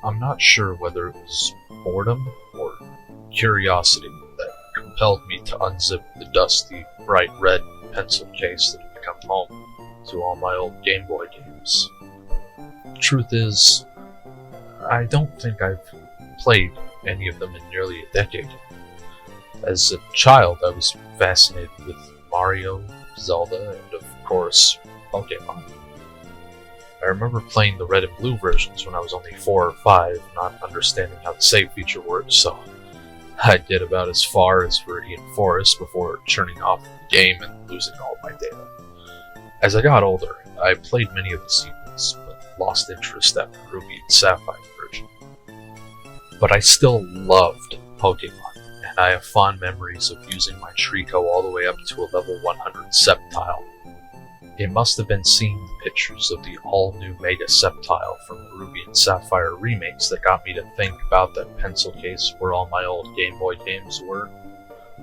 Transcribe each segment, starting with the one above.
I'm not sure whether it was boredom or curiosity that compelled me to unzip the dusty, bright red pencil case that had become home to all my old Game Boy games. Truth is, I don't think I've played any of them in nearly a decade. As a child, I was fascinated with Mario, Zelda, and of course, Pokémon. I remember playing the red and blue versions when I was only 4 or 5, not understanding how the save feature worked, so I'd get about as far as Viridian Forest before turning off the game and losing all my data. As I got older, I played many of the sequels, but lost interest after Ruby and Sapphire version. But I still loved Pokémon, and I have fond memories of using my Trico all the way up to a level 100 Sceptile. It must have been seeing the pictures of the all-new Mega Sceptile from the Ruby and Sapphire remakes that got me to think about that pencil case where all my old Game Boy games were.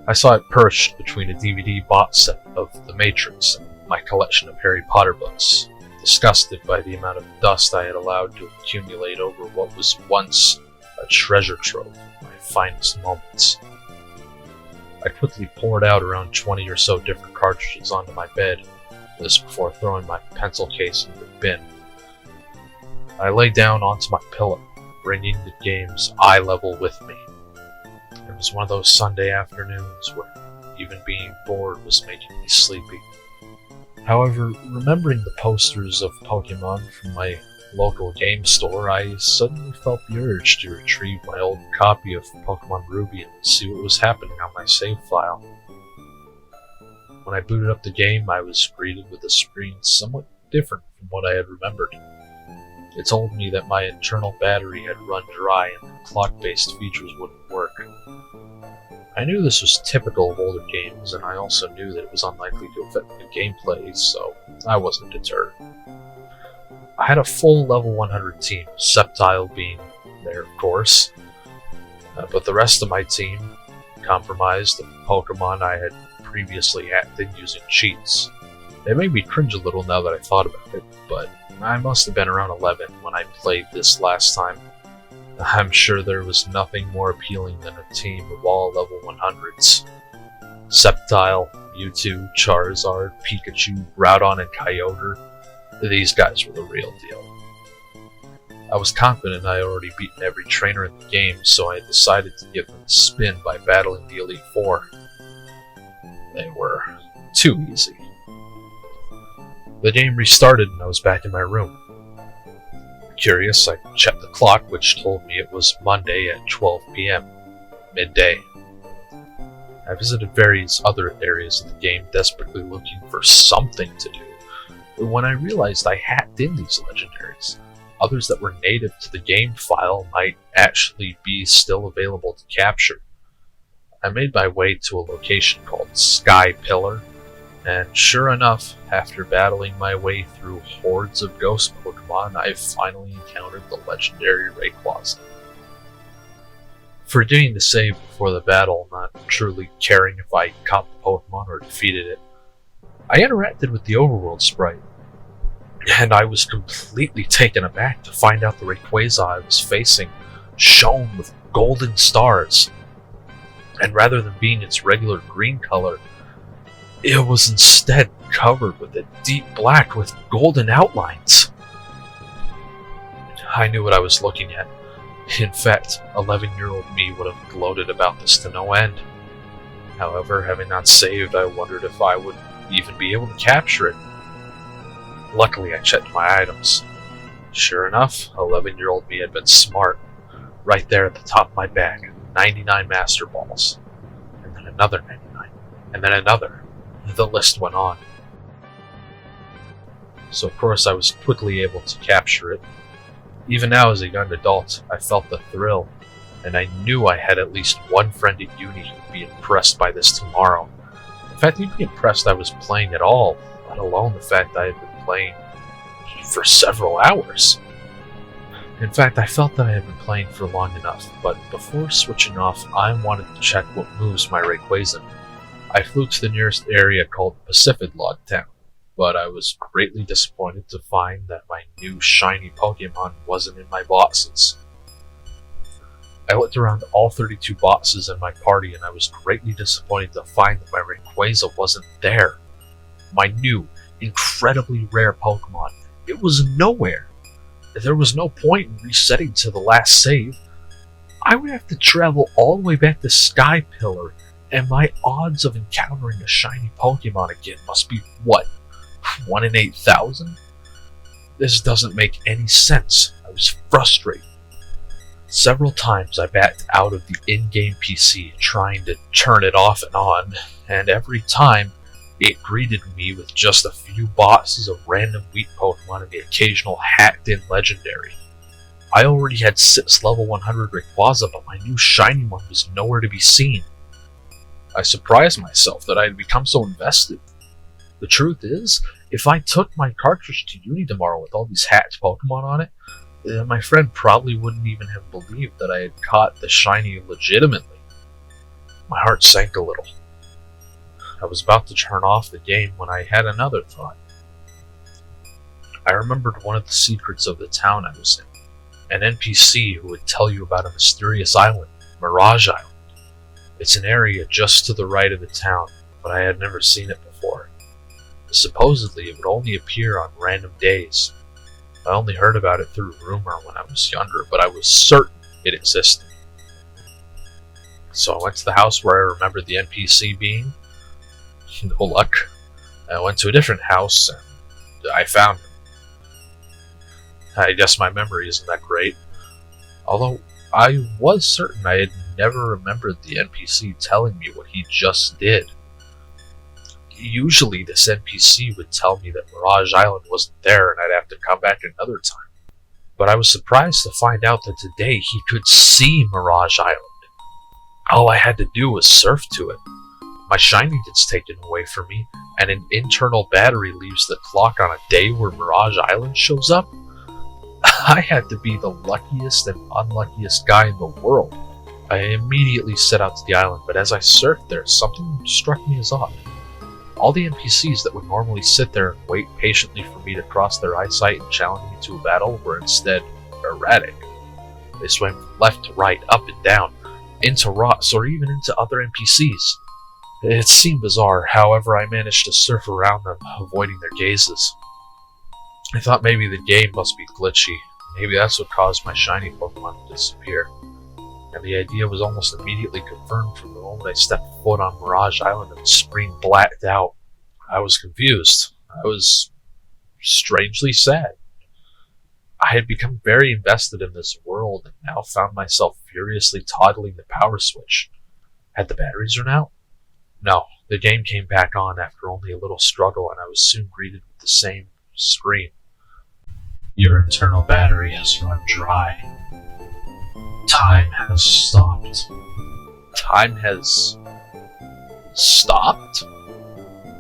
I saw it perched between a DVD box set of The Matrix and my collection of Harry Potter books, disgusted by the amount of dust I had allowed to accumulate over what was once a treasure trove of my finest moments. I quickly poured out around 20 or so different cartridges onto my bed, this before throwing my pencil case into the bin. I lay down onto my pillow, bringing the game's eye level with me. It was one of those Sunday afternoons where even being bored was making me sleepy. However, remembering the posters of Pokémon from my local game store, I suddenly felt the urge to retrieve my old copy of Pokémon Ruby and see what was happening on my save file. When I booted up the game, I was greeted with a screen somewhat different from what I had remembered. It told me that my internal battery had run dry and the clock-based features wouldn't work. I knew this was typical of older games, and I also knew that it was unlikely to affect the gameplay, so I wasn't deterred. I had a full level 100 team, Sceptile being there, of course, but the rest of my team comprised of Pokemon I had previously acted using cheats. It made me cringe a little now that I thought about it, but I must have been around 11 when I played this last time. I'm sure there was nothing more appealing than a team of all level 100s. Sceptile, Mewtwo, Charizard, Pikachu, Groudon, and Kyogre. These guys were the real deal. I was confident I had already beaten every trainer in the game, so I decided to give them a spin by battling the Elite Four. They were too easy. The game restarted and I was back in my room. Curious, I checked the clock, which told me it was Monday at 12 p.m., midday. I visited various other areas of the game, desperately looking for something to do, but when I realized I hacked in these legendaries, others that were native to the game file might actually be still available to capture. I made my way to a location called Sky Pillar, and sure enough, after battling my way through hordes of ghost Pokemon, I finally encountered the legendary Rayquaza. Forgetting to save before the battle, not truly caring if I caught the Pokemon or defeated it, I interacted with the overworld sprite, and I was completely taken aback to find out the Rayquaza I was facing shone with golden stars. And rather than being its regular green color, it was instead covered with a deep black with golden outlines. I knew what I was looking at. In fact, 11-year-old me would have gloated about this to no end. However, having not saved, I wondered if I would even be able to capture it. Luckily, I checked my items. Sure enough, 11-year-old me had been smart. Right there at the top of my bag, 99 Master Balls. And then another 99. And then another. The list went on. So of course I was quickly able to capture it. Even now as a young adult, I felt the thrill, and I knew I had at least one friend at uni who would be impressed by this tomorrow. In fact, he'd be impressed I was playing at all, let alone the fact I had been playing for several hours. In fact, I felt that I had been playing for long enough, but before switching off, I wanted to check what moves my Rayquaza knew. I flew to the nearest area called Pacific Log Town, but I was greatly disappointed to find that my new shiny Pokemon wasn't in my boxes. I looked around all 32 boxes in my party and I was greatly disappointed to find that my Rayquaza wasn't there. My new, incredibly rare Pokemon. It was nowhere. There was no point in resetting to the last save. I would have to travel all the way back to Sky Pillar, and my odds of encountering a shiny Pokemon again must be, what, 1 in 8,000? This doesn't make any sense. I was frustrated. Several times I backed out of the in-game PC trying to turn it off and on, and every time it greeted me with just a few boxes of random weak Pokemon and the occasional hacked-in legendary. I already had 6 level 100 Rayquaza, but my new shiny one was nowhere to be seen. I surprised myself that I had become so invested. The truth is, if I took my cartridge to uni tomorrow with all these hacked Pokemon on it, my friend probably wouldn't even have believed that I had caught the shiny legitimately. My heart sank a little. I was about to turn off the game when I had another thought. I remembered one of the secrets of the town I was in. An NPC who would tell you about a mysterious island, Mirage Island. It's an area just to the right of the town, but I had never seen it before. Supposedly, it would only appear on random days. I only heard about it through rumor when I was younger, but I was certain it existed. So I went to the house where I remembered the NPC being. No luck. I went to a different house, and I found him. I guess my memory isn't that great. Although, I was certain I had never remembered the NPC telling me what he just did. Usually this NPC would tell me that Mirage Island wasn't there and I'd have to come back another time. But I was surprised to find out that today he could see Mirage Island. All I had to do was surf to it. My shiny gets taken away from me, and an internal battery leaves the clock on a day where Mirage Island shows up. I had to be the luckiest and unluckiest guy in the world. I immediately set out to the island, but as I surfed there, something struck me as odd. All the NPCs that would normally sit there and wait patiently for me to cross their eyesight and challenge me to a battle were instead erratic. They swam from left to right, up and down, into rocks, or even into other NPCs. It seemed bizarre, however I managed to surf around them, avoiding their gazes. I thought maybe the game must be glitchy. Maybe that's what caused my shiny Pokemon to disappear. And the idea was almost immediately confirmed from the moment I stepped foot on Mirage Island and the screen blacked out. I was confused. I was strangely sad. I had become very invested in this world and now found myself furiously toggling the power switch. Had the batteries run out? No, the game came back on after only a little struggle and I was soon greeted with the same screen. Your internal battery has run dry. Time has stopped. Time has stopped?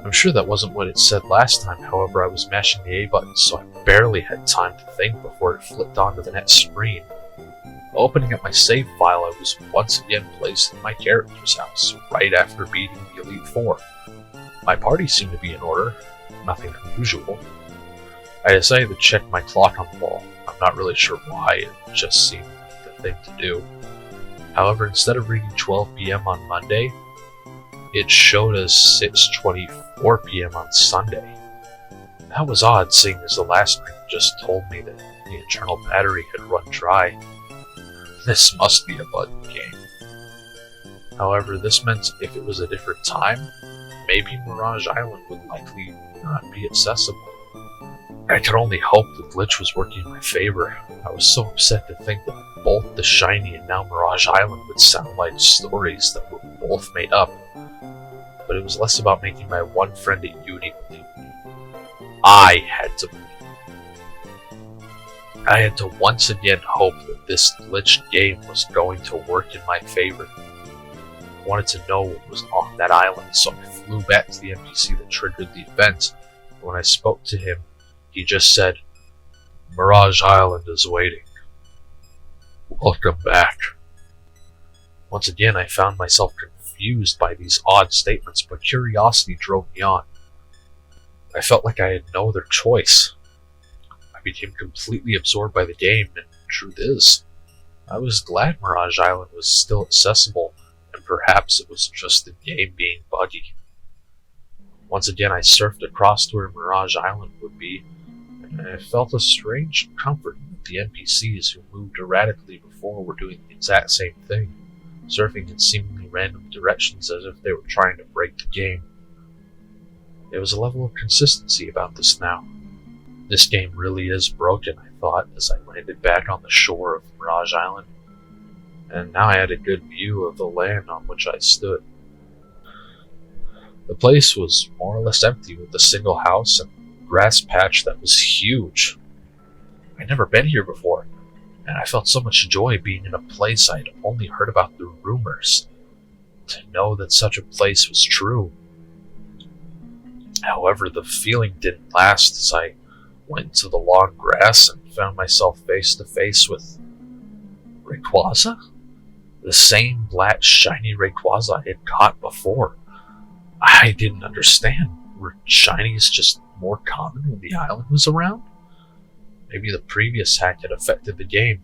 I'm sure that wasn't what it said last time, however I was mashing the A button so I barely had time to think before it flipped onto the next screen. Opening up my save file, I was once again placed in my character's house, right after beating the Elite Four. My party seemed to be in order, nothing unusual. I decided to check my clock on the wall. I'm not really sure why, it just seemed like the thing to do. However, instead of reading 12 PM on Monday, it showed as 6:24 PM on Sunday. That was odd, seeing as the last screen just told me that the internal battery had run dry. This must be a bug in the game. However, this meant if it was a different time, maybe Mirage Island would likely not be accessible. I could only hope the glitch was working in my favor. I was so upset to think that both the Shiny and now Mirage Island would sound like stories that were both made up. But it was less about making my one friend at uni believe me. I had to believe. I had to once again hope that this glitched game was going to work in my favor. I wanted to know what was on that island, so I flew back to the NPC that triggered the event. When I spoke to him, he just said, "Mirage Island is waiting. Welcome back." Once again, I found myself confused by these odd statements, but curiosity drove me on. I felt like I had no other choice. I became completely absorbed by the game, and truth is, I was glad Mirage Island was still accessible, and perhaps it was just the game being buggy. Once again I surfed across to where Mirage Island would be, and I felt a strange comfort that the NPCs who moved erratically before were doing the exact same thing, surfing in seemingly random directions as if they were trying to break the game. There was a level of consistency about this now. This game really is broken, I thought, as I landed back on the shore of Mirage Island, and now I had a good view of the land on which I stood. The place was more or less empty, with a single house and a grass patch that was huge. I'd never been here before, and I felt so much joy being in a place I'd only heard about through rumors. To know that such a place was true. However, the feeling didn't last as I went into the long grass and found myself face to face with Rayquaza? The same black shiny Rayquaza I had caught before. I didn't understand. Were shinies just more common when the island was around? Maybe the previous hack had affected the game.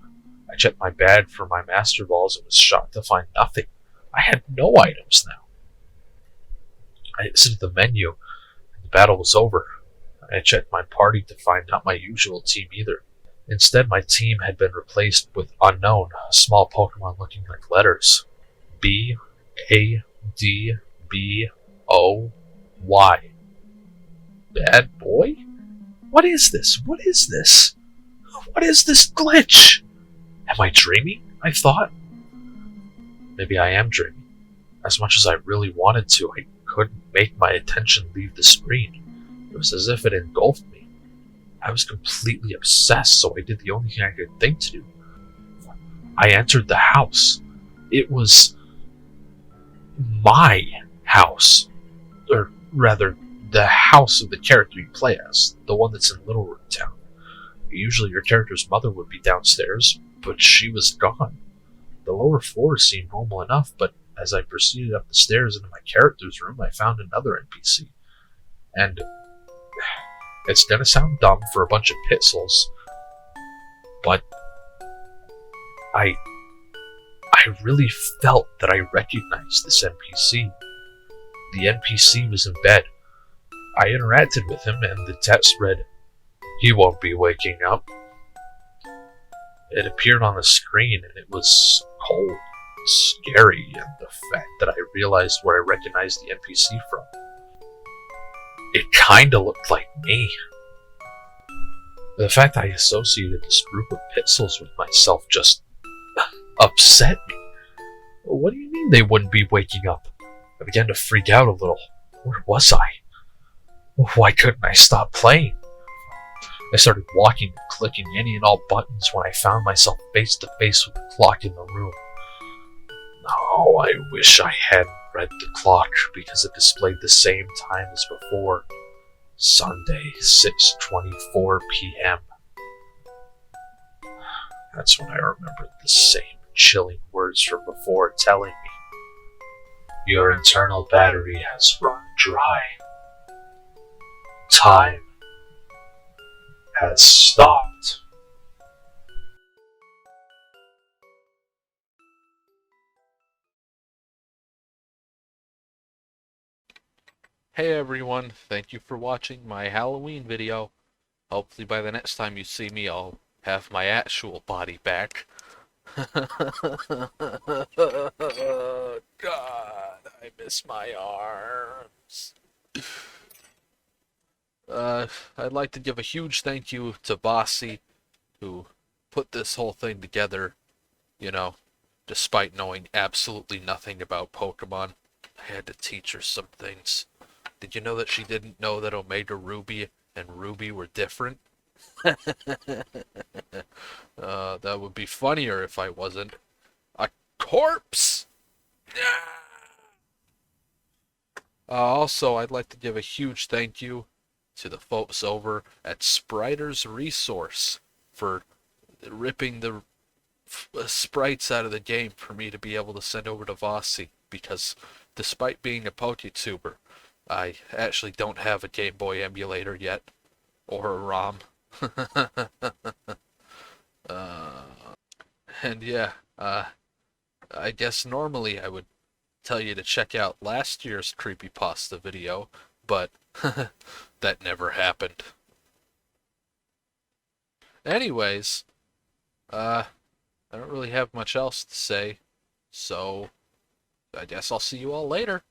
I checked my bag for my Master Balls and was shocked to find nothing. I had no items now. I exited the menu, and the battle was over. I checked my party to find not my usual team either. Instead, my team had been replaced with Unknown, a small Pokemon looking like letters. B-A-D-B-O-Y. Bad boy? What is this? What is this? What is this glitch? Am I dreaming? I thought. Maybe I am dreaming. As much as I really wanted to, I couldn't make my attention leave the screen. It was as if it engulfed me. I was completely obsessed, so I did the only thing I could think to do. I entered the house. It was my house. Or rather, the house of the character you play as, the one that's in Little Root Town. Usually your character's mother would be downstairs, but she was gone. The lower floors seemed normal enough, but as I proceeded up the stairs into my character's room, I found another NPC. And it's gonna sound dumb for a bunch of pixels, but I really felt that I recognized this NPC. The NPC was in bed. I interacted with him, and the text read, "He won't be waking up." It appeared on the screen, and it was cold, scary, and the fact that I realized where I recognized the NPC from. It kinda looked like me. The fact I associated this group of pixels with myself just upset me. What do you mean they wouldn't be waking up? I began to freak out a little. Where was I? Why couldn't I stop playing? I started walking and clicking any and all buttons when I found myself face to face with the clock in the room. Oh, I wish I hadn't read the clock, because it displayed the same time as before. Sunday, 6:24 p.m. That's when I remembered the same chilling words from before telling me, "Your internal battery has run dry. Time has stopped." Hey everyone, thank you for watching my Halloween video. Hopefully by the next time you see me, I'll have my actual body back. God, I miss my arms. I'd like to give a huge thank you to Bossy, who put this whole thing together, you know, despite knowing absolutely nothing about Pokemon. I had to teach her some things. Did you know that she didn't know that Omega Ruby and Ruby were different? That would be funnier if I wasn't a corpse! Also, I'd like to give a huge thank you to the folks over at Spriter's Resource for ripping the sprites out of the game for me to be able to send over to Vossi, because despite being a PokeTuber, I actually don't have a Game Boy emulator yet, or a ROM. And yeah, I guess normally I would tell you to check out last year's Creepypasta video, but that never happened. Anyways, I don't really have much else to say, so I guess I'll see you all later.